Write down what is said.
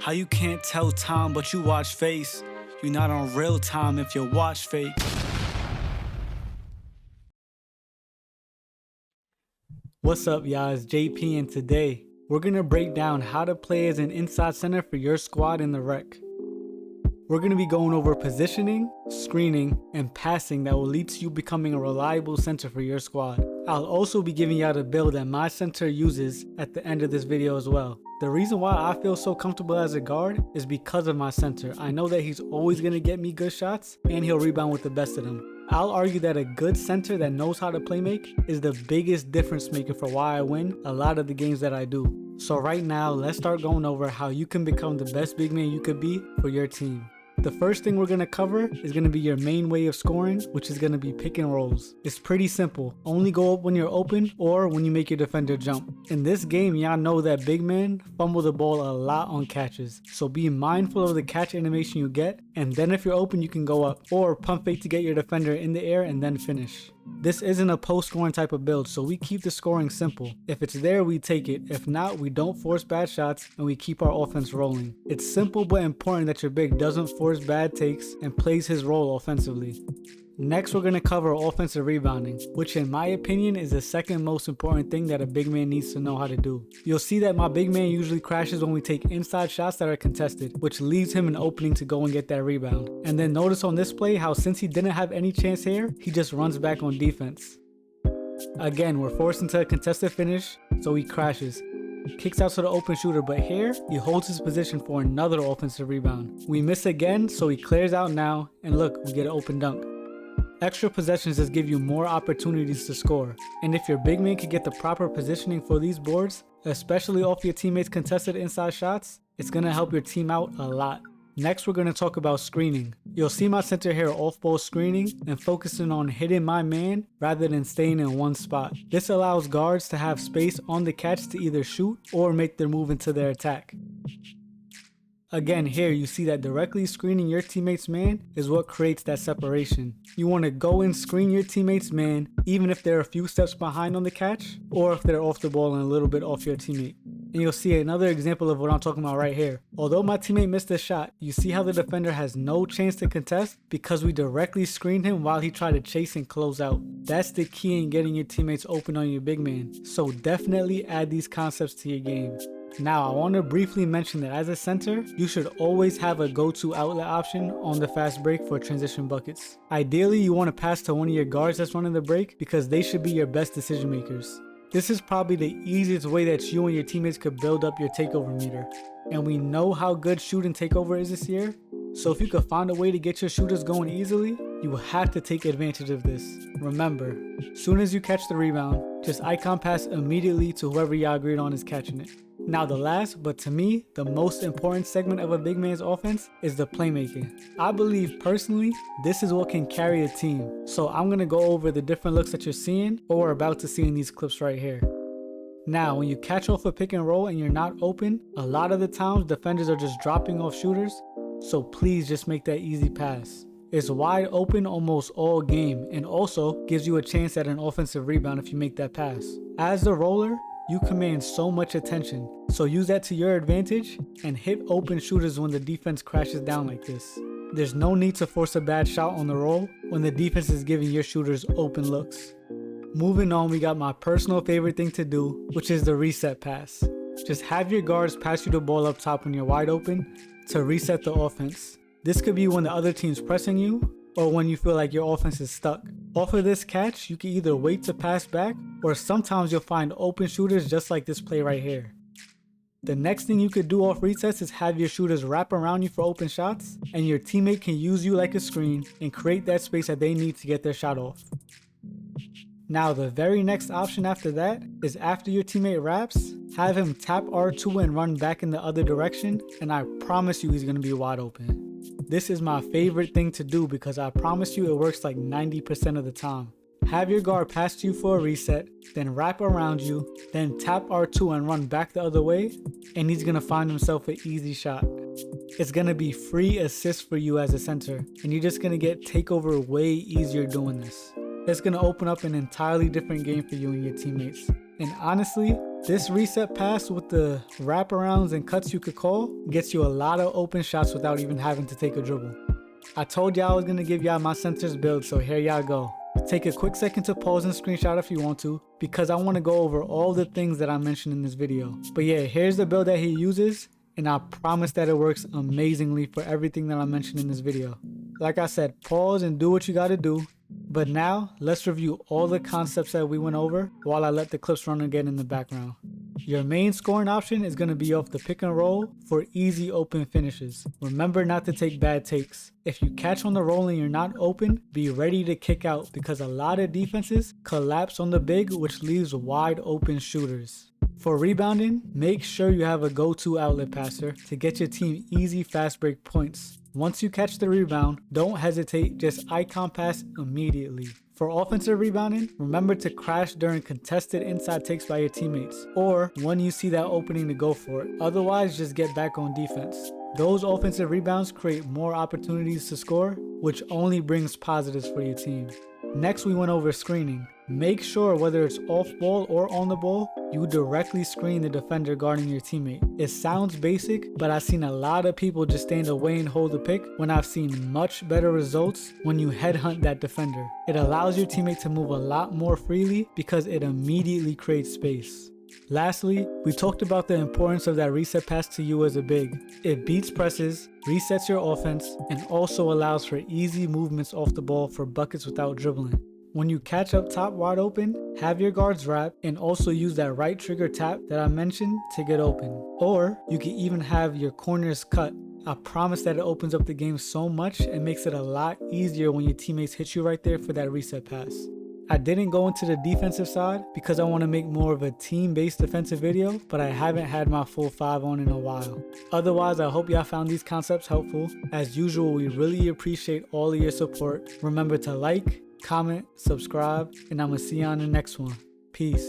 How you can't tell time but you watch face? You're not on real time if your watch fake. What's up, y'all? It's JP, and today we're gonna break down how to play as an inside center for your squad in the rec. We're gonna be going over positioning, screening, and passing that will lead to you becoming a reliable center for your squad. I'll also be giving y'all the build that my center uses at the end of this video as well. The reason why I feel so comfortable as a guard is because of my center. I know that he's always gonna get me good shots and he'll rebound with the best of them. I'll argue that a good center that knows how to play make is the biggest difference maker for why I win a lot of the games that I do. So right now, let's start going over how you can become the best big man you could be for your team. The first thing we're going to cover is going to be your main way of scoring, which is going to be pick and rolls. It's pretty simple. Only go up when you're open or when you make your defender jump. In this game, y'all know that big men fumble the ball a lot on catches. So be mindful of the catch animation you get, and then if you're open, you can go up or pump fake to get your defender in the air and then finish. This isn't a post scoring type of build, so we keep the scoring simple. If it's there, we take it. If not, we don't force bad shots and we keep our offense rolling. It's simple but important that your big doesn't force bad takes and plays his role offensively. Next, we're going to cover offensive rebounding, which in my opinion is the second most important thing that a big man needs to know how to do. You'll see that my big man usually crashes when we take inside shots that are contested, which leaves him an opening to go and get that rebound. And then notice on this play how since he didn't have any chance here, he just runs back on defense. Again, we're forced into a contested finish, so he crashes. Kicks out to the open shooter, but here he holds his position for another offensive rebound. We miss again, so he clears out now, and look, we get an open dunk. Extra possessions just give you more opportunities to score, and if your big man can get the proper positioning for these boards, especially off your teammates' contested inside shots, it's going to help your team out a lot. Next, we're going to talk about screening. You'll see my center here off-ball screening and focusing on hitting my man rather than staying in one spot. This allows guards to have space on the catch to either shoot or make their move into their attack. Again, here you see that directly screening your teammate's man is what creates that separation. You want to go and screen your teammate's man even if they're a few steps behind on the catch or if they're off the ball and a little bit off your teammate. And you'll see another example of what I'm talking about right here. Although my teammate missed a shot, you see how the defender has no chance to contest because we directly screened him while he tried to chase and close out. That's the key in getting your teammates open on your big man. So definitely add these concepts to your game. Now, I want to briefly mention that as a center, you should always have a go-to outlet option on the fast break for transition buckets. Ideally, you want to pass to one of your guards that's running the break because they should be your best decision makers. This is probably the easiest way that you and your teammates could build up your takeover meter. And we know how good shooting takeover is this year, so if you could find a way to get your shooters going easily, you will have to take advantage of this. Remember, soon as you catch the rebound, just icon pass immediately to whoever y'all agreed on is catching it. Now the last, but to me, the most important segment of a big man's offense is the playmaking. I believe personally, this is what can carry a team. So I'm going to go over the different looks that you're seeing or about to see in these clips right here. Now, when you catch off a pick and roll and you're not open, a lot of the times defenders are just dropping off shooters. So please just make that easy pass. It's wide open almost all game and also gives you a chance at an offensive rebound if you make that pass. As the roller, you command so much attention, so use that to your advantage and hit open shooters when the defense crashes down like this. There's no need to force a bad shot on the roll when the defense is giving your shooters open looks. Moving on, we got my personal favorite thing to do, which is the reset pass. Just have your guards pass you the ball up top when you're wide open to reset the offense. This could be when the other team's pressing you or when you feel like your offense is stuck. Off of this catch, you can either wait to pass back or sometimes you'll find open shooters just like this play right here. The next thing you could do off resets is have your shooters wrap around you for open shots and your teammate can use you like a screen and create that space that they need to get their shot off. Now the very next option after that is after your teammate wraps, have him tap R2 and run back in the other direction, and I promise you he's going to be wide open. This is my favorite thing to do because I promise you it works like 90% of the time. Have your guard pass to you for a reset, then wrap around you, then tap R2 and run back the other way, and he's going to find himself an easy shot. It's going to be free assists for you as a center, and you're just going to get takeover way easier doing this. It's going to open up an entirely different game for you and your teammates. And honestly, This reset pass with the wraparounds and cuts you could call gets you a lot of open shots without even having to take a dribble. I told y'all I was going to give y'all my centers build, so here y'all go. Take a quick second to pause and screenshot if you want to, because I want to go over all the things that I mentioned in this video. But yeah, here's the build that he uses, and I promise that it works amazingly for everything that I mentioned in this video. Like I said, pause and do what you gotta do. But now, let's review all the concepts that we went over while I let the clips run again in the background. Your main scoring option is going to be off the pick and roll for easy open finishes. Remember not to take bad takes. If you catch on the roll and you're not open, be ready to kick out because a lot of defenses collapse on the big, which leaves wide open shooters. For rebounding, make sure you have a go-to outlet passer to get your team easy fast break points. Once you catch the rebound, don't hesitate, just icon pass immediately. For offensive rebounding, remember to crash during contested inside takes by your teammates, or when you see that opening to go for it. Otherwise, just get back on defense. Those offensive rebounds create more opportunities to score, which only brings positives for your team. Next, we went over screening. Make sure whether it's off ball or on the ball, you directly screen the defender guarding your teammate. It sounds basic, but I've seen a lot of people just stand away and hold the pick when I've seen much better results when you headhunt that defender. It allows your teammate to move a lot more freely because it immediately creates space. Lastly, we talked about the importance of that reset pass to you as a big. It beats presses, resets your offense, and also allows for easy movements off the ball for buckets without dribbling. When you catch up top wide open, have your guards wrap and also use that right trigger tap that I mentioned to get open. Or you can even have your corners cut. I promise that it opens up the game so much and makes it a lot easier when your teammates hit you right there for that reset pass. I didn't go into the defensive side because I want to make more of a team-based defensive video, but I haven't had my full 5 on in a while. Otherwise, I hope y'all found these concepts helpful. As usual, we really appreciate all of your support. Remember to like, comment, subscribe, and I'm gonna see you on the next one. Peace.